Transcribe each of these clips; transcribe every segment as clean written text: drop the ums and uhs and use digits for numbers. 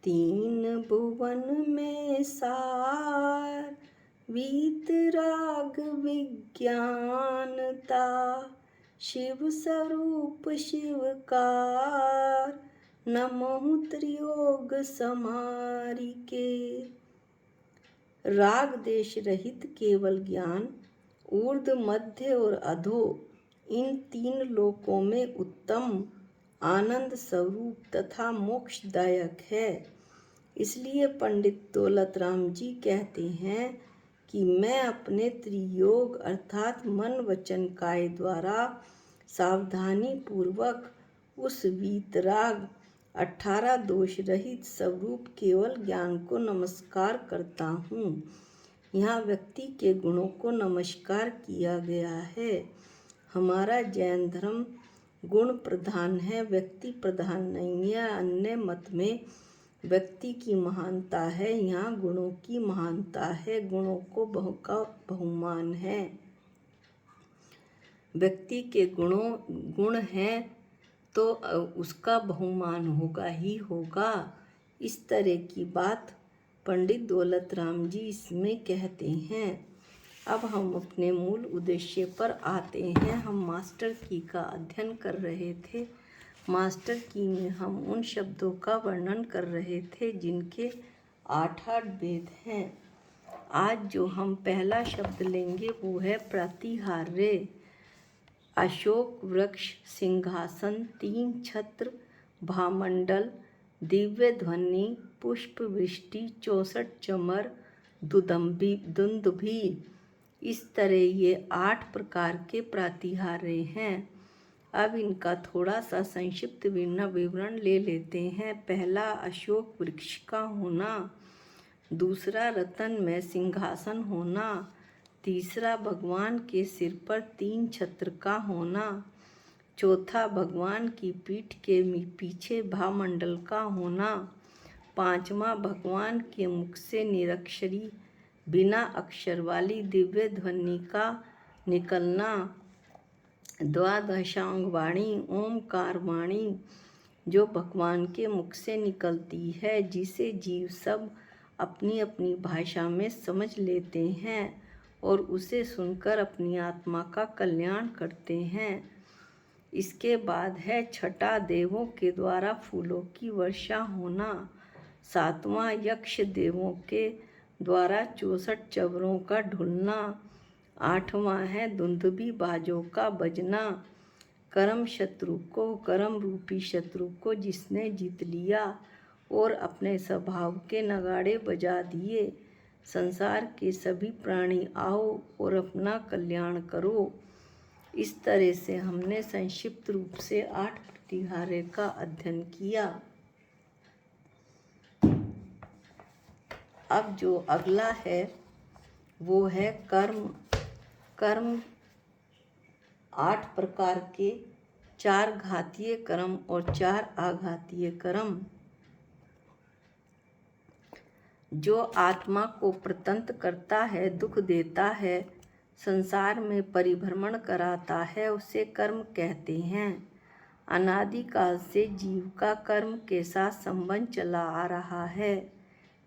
तीन भुवन में सार वीतराग विज्ञानता, शिव स्वरूप शिवकार, नमो त्रियोग समारिके। राग देश रहित केवल ज्ञान ऊर्ध मध्य और अधो इन तीन लोकों में उत्तम आनंद स्वरूप तथा मोक्षदायक है। इसलिए पंडित दौलत राम जी कहते हैं कि मैं अपने त्रियोग अर्थात मन वचन काय द्वारा सावधानी पूर्वक उस वीतराग 18 दोष रहित स्वरूप केवल ज्ञान को नमस्कार करता हूँ। यहाँ व्यक्ति के गुणों को नमस्कार किया गया है। हमारा जैन धर्म गुण प्रधान है, व्यक्ति प्रधान नहीं है। अन्य मत में व्यक्ति की महानता है, यहाँ गुणों की महानता है। गुणों को का बहुमान है। व्यक्ति के गुण हैं तो उसका बहुमान होगा ही होगा। इस तरह की बात पंडित दौलत राम जी इसमें कहते हैं। अब हम अपने मूल उद्देश्य पर आते हैं। हम मास्टर की का अध्ययन कर रहे थे। मास्टर की में हम उन शब्दों का वर्णन कर रहे थे जिनके 8 भेद हैं। आज जो हम पहला शब्द लेंगे वो है प्रतिहार्य। अशोक वृक्ष, सिंहासन, 3 छत्र, भामंडल, दिव्य ध्वनि, पुष्प वृष्टि, 64 चमर, दुंदुभी, इस तरह ये 8 प्रकार के प्रतिहार्य हैं। अब इनका थोड़ा सा संक्षिप्त विवरण ले लेते हैं। पहला अशोक वृक्ष का होना, दूसरा रतन में सिंहासन होना, तीसरा भगवान के सिर पर 3 छत्र का होना, चौथा भगवान की पीठ के पीछे भामंडल का होना, पांचवा भगवान के मुख से निरक्षरी बिना अक्षर वाली दिव्य ध्वनि का निकलना, द्वादशांग वाणी ओमकार वाणी जो भगवान के मुख से निकलती है, जिसे जीव सब अपनी अपनी भाषा में समझ लेते हैं और उसे सुनकर अपनी आत्मा का कल्याण करते हैं। इसके बाद है छठा देवों के द्वारा फूलों की वर्षा होना, सातवां यक्ष देवों के द्वारा 64 चवरों का ढुलना, आठवां है दुंदुभी बाजों का बजना। कर्म रूपी शत्रु को जिसने जीत लिया और अपने स्वभाव के नगाड़े बजा दिए, संसार के सभी प्राणी आओ और अपना कल्याण करो। इस तरह से हमने संक्षिप्त रूप से 8 प्रतिहार्य का अध्ययन किया। अब जो अगला है वो है कर्म 8 प्रकार के, 4 घातीय कर्म और 4 आघातीय कर्म। जो आत्मा को प्रतंत करता है, दुख देता है, संसार में परिभ्रमण कराता है, उसे कर्म कहते हैं। अनादिकाल से जीव का कर्म के साथ संबंध चला आ रहा है।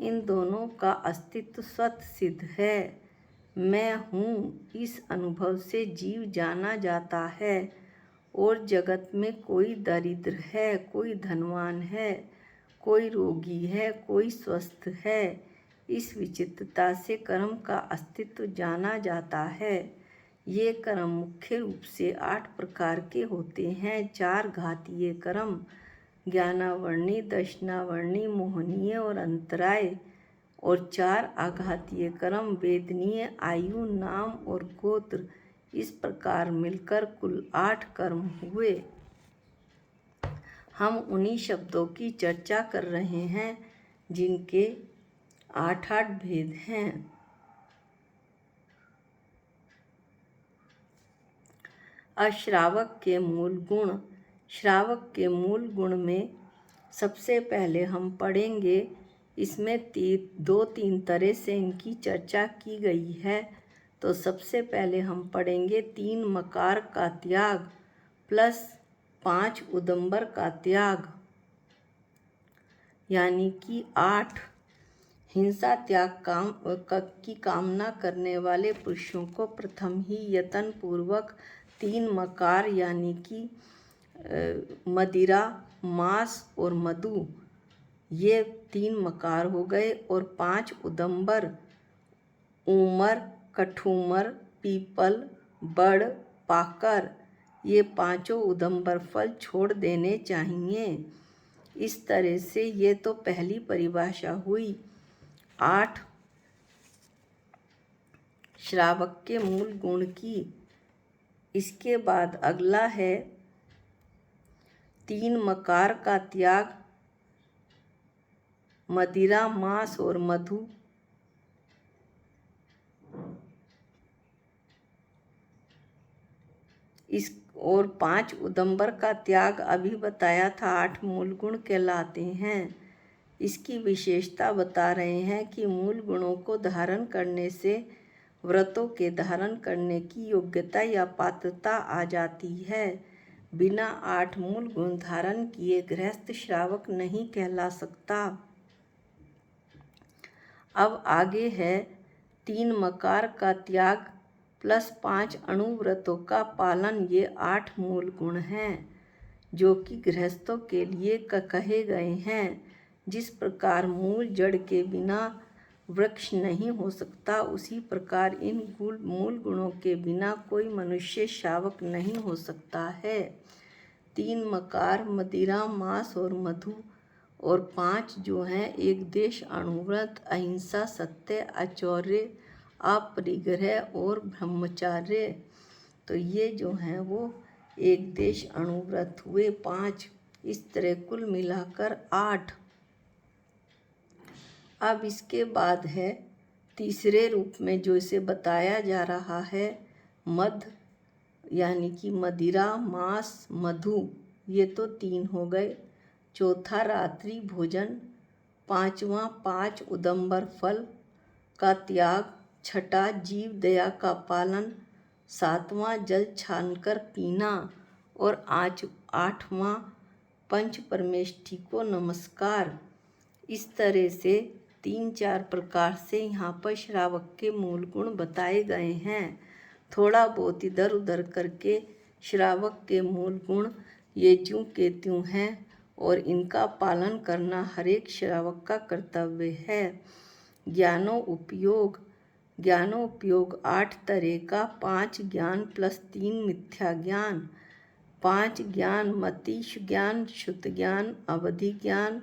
इन दोनों का अस्तित्व स्वतः सिद्ध है। मैं हूँ, इस अनुभव से जीव जाना जाता है और जगत में कोई दरिद्र है, कोई धनवान है, कोई रोगी है, कोई स्वस्थ है। इस विचित्रता से कर्म का अस्तित्व जाना जाता है। ये कर्म मुख्य रूप से 8 प्रकार के होते हैं। 4 घातीय कर्म ज्ञानावर्णी, दर्शनावर्णी, मोहनीय और अंतराय, और 4 आघातीय कर्म वेदनीय, आयु, नाम और गोत्र। इस प्रकार मिलकर कुल 8 कर्म हुए। हम उन्हीं शब्दों की चर्चा कर रहे हैं जिनके 8 भेद हैं। अश्रावक के मूल गुण। श्रावक के मूल गुण में सबसे पहले हम पढ़ेंगे, इसमें 2-3 तरह से इनकी चर्चा की गई है। तो सबसे पहले हम पढ़ेंगे 3 मकार का त्याग प्लस 5 उदंबर का त्याग। यानी कि 8 हिंसा त्याग की कामना करने वाले पुरुषों को प्रथम ही यत्न पूर्वक 3 मकार यानी कि मदिरा, मांस और मधु, ये 3 मकार हो गए, और 5 उदंबर, ऊमर, कठूमर, पीपल, बड़, पाकर, ये 5 उदंबर फल छोड़ देने चाहिए। इस तरह से ये तो पहली परिभाषा हुई 8 श्रावक के मूल गुण की। इसके बाद अगला है 3 मकार का त्याग, मदिरा, मांस और मधु। इस और 5 उदंबर का त्याग अभी बताया था 8 मूल गुण कहलाते हैं। इसकी विशेषता बता रहे हैं कि मूल गुणों को धारण करने से व्रतों के धारण करने की योग्यता या पात्रता आ जाती है। बिना 8 मूल गुण धारण किए गृहस्थ श्रावक नहीं कहला सकता। अब आगे है 3 मकार का त्याग प्लस 5 अणुव्रतों का पालन। ये 8 मूल गुण हैं जो कि गृहस्थों के लिए कहे गए हैं। जिस प्रकार मूल जड़ के बिना वृक्ष नहीं हो सकता, उसी प्रकार इन मूल गुणों के बिना कोई मनुष्य श्रावक नहीं हो सकता है। 3 मकार, मदिरा, मांस और मधु, और 5 जो हैं एक देश, अणुव्रत, अहिंसा, सत्य, आचौर्य, अपरिग्रह और ब्रह्मचार्य। तो ये जो हैं वो एक देश, अणुव्रत हुए 5। इस तरह कुल मिलाकर 8। अब इसके बाद है तीसरे रूप में जो इसे बताया जा रहा है मद, यानी कि मदिरा, मांस, मधु, ये तो 3 हो गए। चौथा रात्रि भोजन, 5वां 5 उदंबर फल का त्याग, छठा जीव दया का पालन, 7वां जल छानकर पीना, और 8वां पंच परमेष्ठी को नमस्कार। इस तरह से 3-4 प्रकार से यहाँ पर श्रावक के मूल गुण बताए गए हैं। थोड़ा बहुत इधर उधर करके श्रावक के मूल गुण ये ज्यों के त्यों हैं और इनका पालन करना हर एक श्रावक का कर्तव्य है। ज्ञानोपयोग 8 तरह का, 5 ज्ञान प्लस 3 मिथ्या ज्ञान। 5 ज्ञान मति ज्ञान, शुद्ध ज्ञान, अवधि ज्ञान,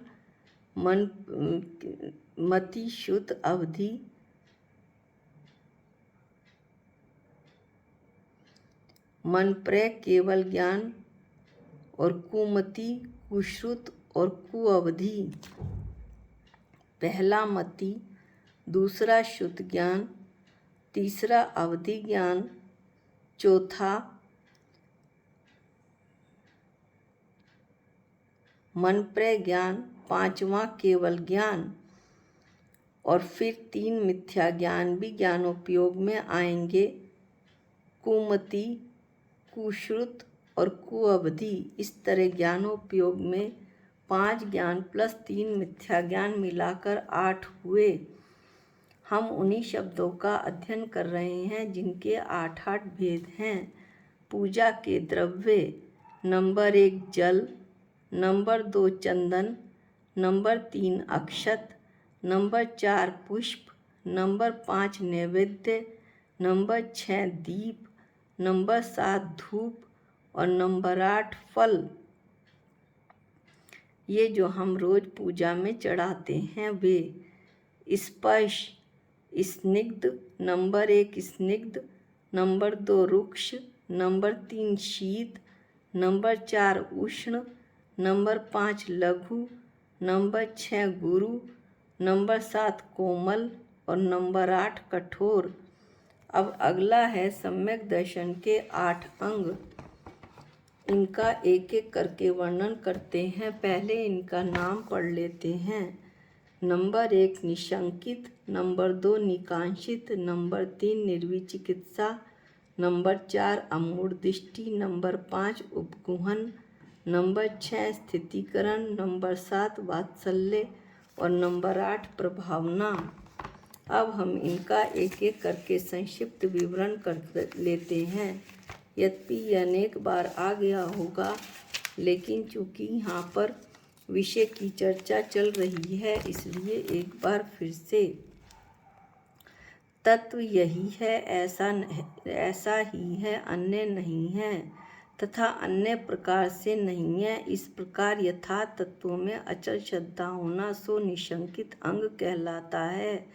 मति, शुद्ध, अवधि, मन प्रय केवल ज्ञान, और कुमति, कुश्रुत और कुअवधि। पहला मति, दूसरा शुद्ध ज्ञान, तीसरा अवधि ज्ञान, चौथा मन प्रय ज्ञान, 5वां केवल ज्ञान, और फिर 3 मिथ्या ज्ञान भी ज्ञानोपयोग में आएंगे, कुमति, कुश्रुत और कुअवधि। इस तरह ज्ञानोपयोग में 5 ज्ञान प्लस 3 मिथ्या ज्ञान मिलाकर 8 हुए। हम उन्हीं शब्दों का अध्ययन कर रहे हैं जिनके 8-8 भेद हैं। पूजा के द्रव्य, नंबर 1 जल, नंबर 2 चंदन, नंबर 3 अक्षत, नंबर 4 पुष्प, नंबर 5 नैवेद्य, नंबर 6 दीप, नंबर 7 धूप और नंबर 8 फल। ये जो हम रोज पूजा में चढ़ाते हैं वे स्पर्श, स्निग्ध, नंबर 1 स्निग्ध, नंबर 2 रुक्ष, नंबर 3 शीत, नंबर 4 उष्ण, नंबर 5 लघु, नंबर 6 गुरु, नंबर 7 कोमल और नंबर 8 कठोर। अब अगला है सम्यक दर्शन के 8 अंग। इनका एक एक करके वर्णन करते हैं। पहले इनका नाम पढ़ लेते हैं। नंबर 1 निशंकित, नंबर 2 निकांक्षित, नंबर 3 निर्विचिकित्सा, नंबर 4 अमूढ़ दृष्टि, नंबर 5 उपगुहन, नंबर 6 स्थितीकरण, नंबर 7 वात्सल्य और नंबर 8 प्रभावना। अब हम इनका एक एक करके संक्षिप्त विवरण कर लेते हैं। यद्यपि यह अनेक बार आ गया होगा, लेकिन चूंकि यहाँ पर विषय की चर्चा चल रही है, इसलिए एक बार फिर से। तत्व यही है, ऐसा ही है, अन्य नहीं है तथा अन्य प्रकार से नहीं है। इस प्रकार यथार्थ तत्वों में अचल श्रद्धा होना सो निशंकित अंग कहलाता है।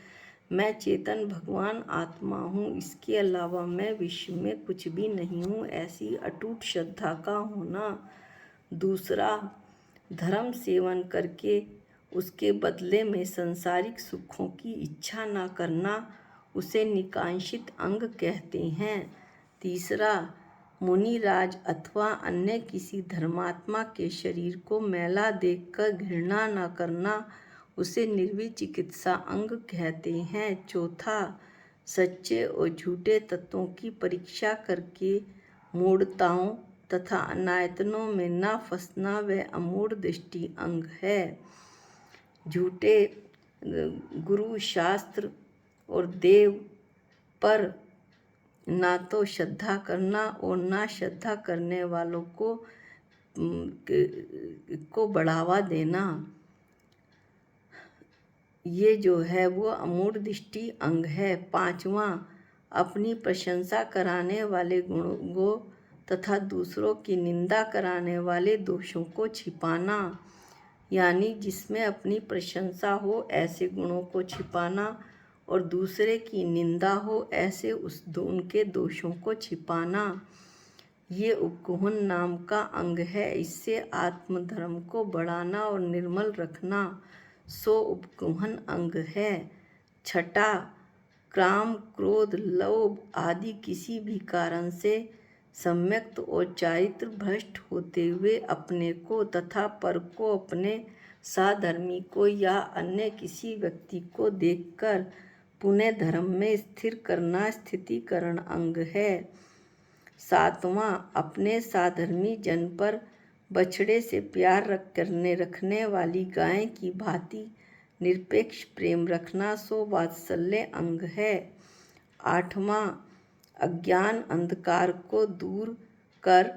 मैं चेतन भगवान आत्मा हूँ, इसके अलावा मैं विश्व में कुछ भी नहीं हूँ, ऐसी अटूट श्रद्धा का होना। दूसरा, धर्म सेवन करके उसके बदले में सांसारिक सुखों की इच्छा न करना, उसे निकांक्षित अंग कहते हैं। तीसरा, मुनिराज अथवा अन्य किसी धर्मात्मा के शरीर को मैला देखकर घृणा न करना, उसे निर्विचिकित्सा अंग कहते हैं। चौथा, सच्चे और झूठे तत्वों की परीक्षा करके मूढ़ताओं तथा अनायतनों में न फंसना वह अमूढ़ दृष्टि अंग है। झूठे गुरु, शास्त्र और देव पर ना तो श्रद्धा करना और ना श्रद्धा करने वालों को बढ़ावा देना, ये जो है वो अमूढ़ दृष्टि अंग है। पांचवा, अपनी प्रशंसा कराने वाले गुणों तथा दूसरों की निंदा कराने वाले दोषों को छिपाना, यानी जिसमें अपनी प्रशंसा हो ऐसे गुणों को छिपाना और दूसरे की निंदा हो ऐसे उनके दोषों को छिपाना, ये उपगुहन नाम का अंग है। इससे आत्मधर्म को बढ़ाना और निर्मल रखना सो उपगुहन अंग है। छठा, काम, क्रोध, लोभ आदि किसी भी कारण से सम्यक्त और चारित्र भ्रष्ट होते हुए अपने को तथा पर को, अपने साधर्मी को या अन्य किसी व्यक्ति को देखकर पुनः धर्म में स्थिर करना स्थितीकरण अंग है। सातवां, अपने साधर्मी जन पर बछड़े से प्यार रखने वाली गाय की भांति निरपेक्ष प्रेम रखना सो वात्सल्य अंग है। आठवां, अज्ञान अंधकार को दूर कर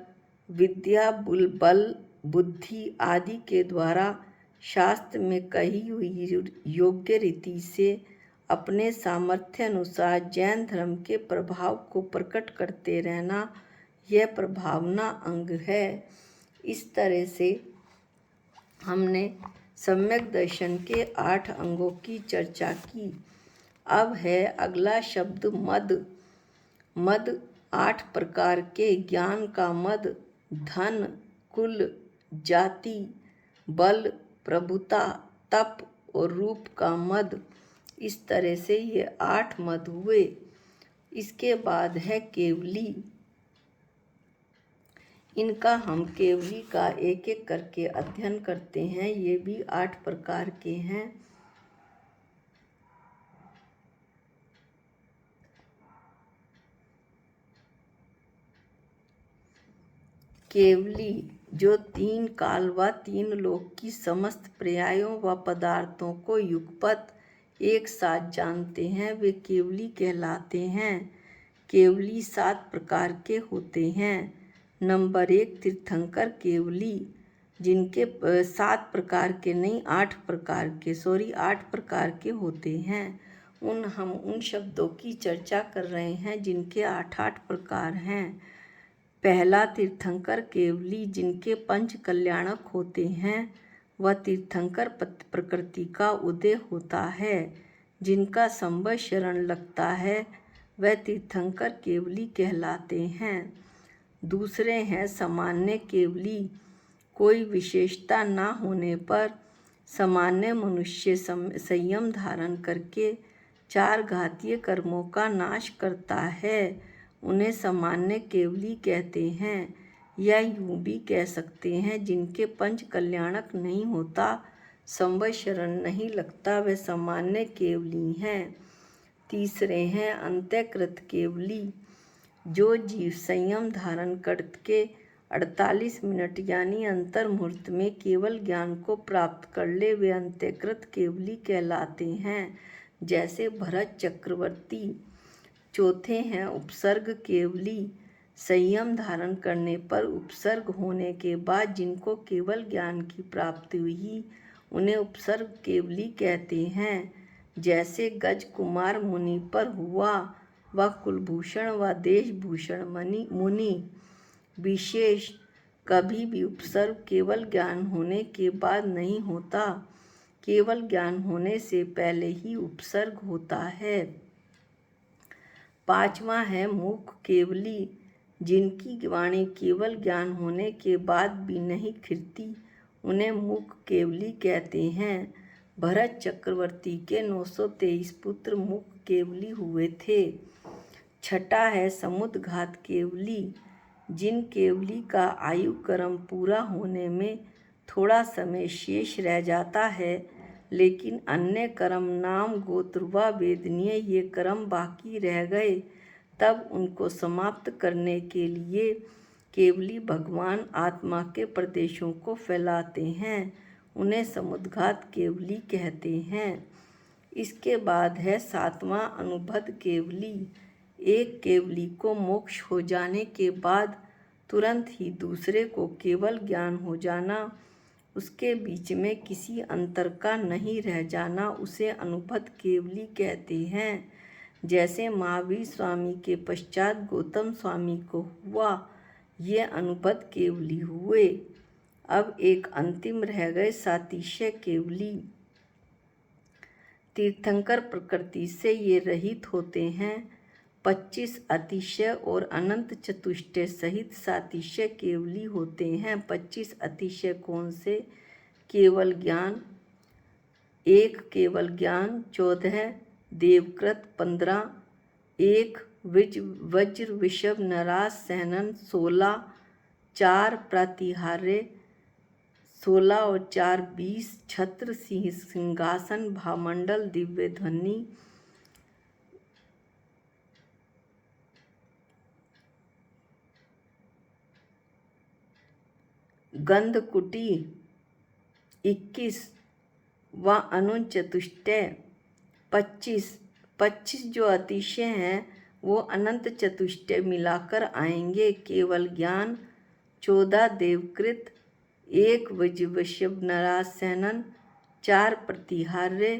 विद्या, बल, बुद्धि आदि के द्वारा शास्त्र में कही हुई योग्य रीति से अपने सामर्थ्य अनुसार जैन धर्म के प्रभाव को प्रकट करते रहना, यह प्रभावना अंग है। इस तरह से हमने सम्यक दर्शन के 8 अंगों की चर्चा की। अब है अगला शब्द मद। मद 8 प्रकार के ज्ञान का मद, धन, कुल, जाति, बल, प्रभुता, तप और रूप का मद। इस तरह से ये 8 मद हुए। इसके बाद है केवली। इनका हम केवली का एक एक करके अध्ययन करते हैं। ये भी 8 प्रकार के हैं। केवली जो 3 काल व 3 लोक की समस्त पर्यायों व पदार्थों को युगपत एक साथ जानते हैं, वे केवली कहलाते हैं। केवली 7 प्रकार के होते हैं। नंबर 1 तीर्थंकर केवली, जिनके 7 प्रकार के नहीं 8 प्रकार के 8 प्रकार के होते हैं। हम उन शब्दों की चर्चा कर रहे हैं जिनके 8 प्रकार हैं। पहला तीर्थंकर केवली, जिनके 5 कल्याणक होते हैं, वह तीर्थंकर प्रकृति का उदय होता है। जिनका संबंध शरण लगता है वह तीर्थंकर केवली कहलाते हैं। दूसरे हैं सामान्य केवली, कोई विशेषता न होने पर सामान्य मनुष्य संयम धारण करके 4 घातीय कर्मों का नाश करता है, उन्हें सामान्य केवली कहते हैं। या यूं भी कह सकते हैं जिनके 5 कल्याणक नहीं होता, संबंध शरण नहीं लगता, वे सामान्य केवली हैं। तीसरे हैं अंतःकृत केवली, जो जीव संयम धारण करके 48 मिनट यानी अंतर मुहूर्त में केवल ज्ञान को प्राप्त कर ले वे अंत्यकृत केवली कहलाते हैं। जैसे भरत चक्रवर्ती चौथे हैं उपसर्ग केवली। संयम धारण करने पर उपसर्ग होने के बाद जिनको केवल ज्ञान की प्राप्ति हुई उन्हें उपसर्ग केवली कहते हैं। जैसे गज कुमार मुनि पर हुआ, वह कुलभूषण व देशभूषण मुनि। विशेष कभी भी उपसर्ग केवल ज्ञान होने के बाद नहीं होता, केवल ज्ञान होने से पहले ही उपसर्ग होता है। पांचवा है मूक केवली। जिनकी वाणी केवल ज्ञान होने के बाद भी नहीं खिलती उन्हें मूक केवली कहते हैं। भरत चक्रवर्ती के 923 पुत्र मूक केवली हुए थे। छठा है समुद्घात केवली। जिन केवली का आयु कर्म पूरा होने में थोड़ा समय शेष रह जाता है, लेकिन अन्य कर्म नाम गोत्र व वेदनीय ये कर्म बाकी रह गए, तब उनको समाप्त करने के लिए केवली भगवान आत्मा के प्रदेशों को फैलाते हैं, उन्हें समुद्घात केवली कहते हैं। इसके बाद है सातवां अनुबद्ध केवली। एक केवली को मोक्ष हो जाने के बाद तुरंत ही दूसरे को केवल ज्ञान हो जाना, उसके बीच में किसी अंतर का नहीं रह जाना, उसे अनुबद्ध केवली कहते हैं। जैसे महावीर स्वामी के पश्चात गौतम स्वामी को हुआ, ये अनुबद्ध केवली हुए। अब एक अंतिम रह गए सातिशय केवली। तीर्थंकर प्रकृति से ये रहित होते हैं। 25 अतिशय और अनंत चतुष्टय सहित सातिशय केवली होते हैं। 25 अतिशय कौन से? केवल ज्ञान 1, केवल ज्ञान 14, देवकृत 15, 1 वज्र विषभ नरास सहनन 16, 4 प्रातिहार्य 16 और 4 20, छत्र सिंहासन भामंडल दिव्य ध्वनि, गंधकुटी 21 व अनुन चतुष्टय 25 जो अतिशय हैं वो अनंत चतुष्टय मिलाकर आएंगे। केवल ज्ञान 14 देवकृत, 1 वज्रवृषभ नरासैनन, 4 प्रतिहार्य,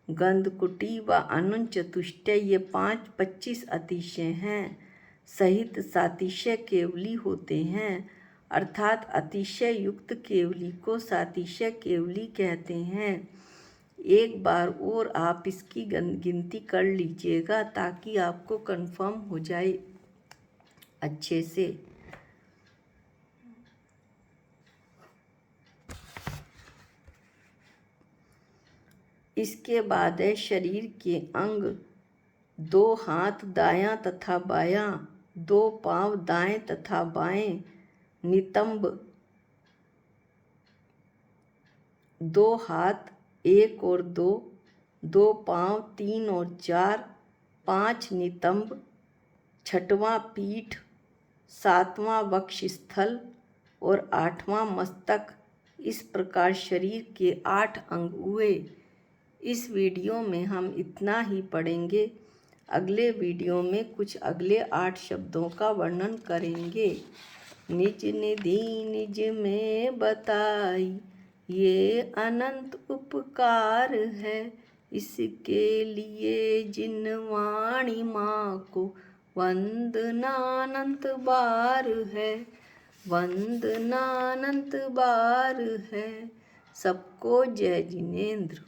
गंधकुटी व अनुन चतुष्टय ये 25 अतिशय हैं सहित सातिशय केवली होते हैं। अर्थात अतिशय युक्त केवली को सातिशय केवली कहते हैं। एक बार और आप इसकी गिनती कर लीजिएगा ताकि आपको कंफर्म हो जाए अच्छे से। इसके बाद है शरीर के अंग। 2 हाथ दायां तथा बायां, 2 पांव दाएं तथा बाएं, नितंब 2 हाथ 1 और 2, 2 पांव 3 और 4, 5 नितंब, 6वां पीठ, 7वां वक्षस्थल और 8वां मस्तक। इस प्रकार शरीर के 8 अंग हुए। इस वीडियो में हम इतना ही पढ़ेंगे। अगले वीडियो में कुछ अगले 8 शब्दों का वर्णन करेंगे। निज निधि निज में बताई ये अनंत उपकार है, इसके लिए जिन वाणी माँ को वंदनानंत बार है, वंदनानंत बार है। सबको जय जिनेंद्र।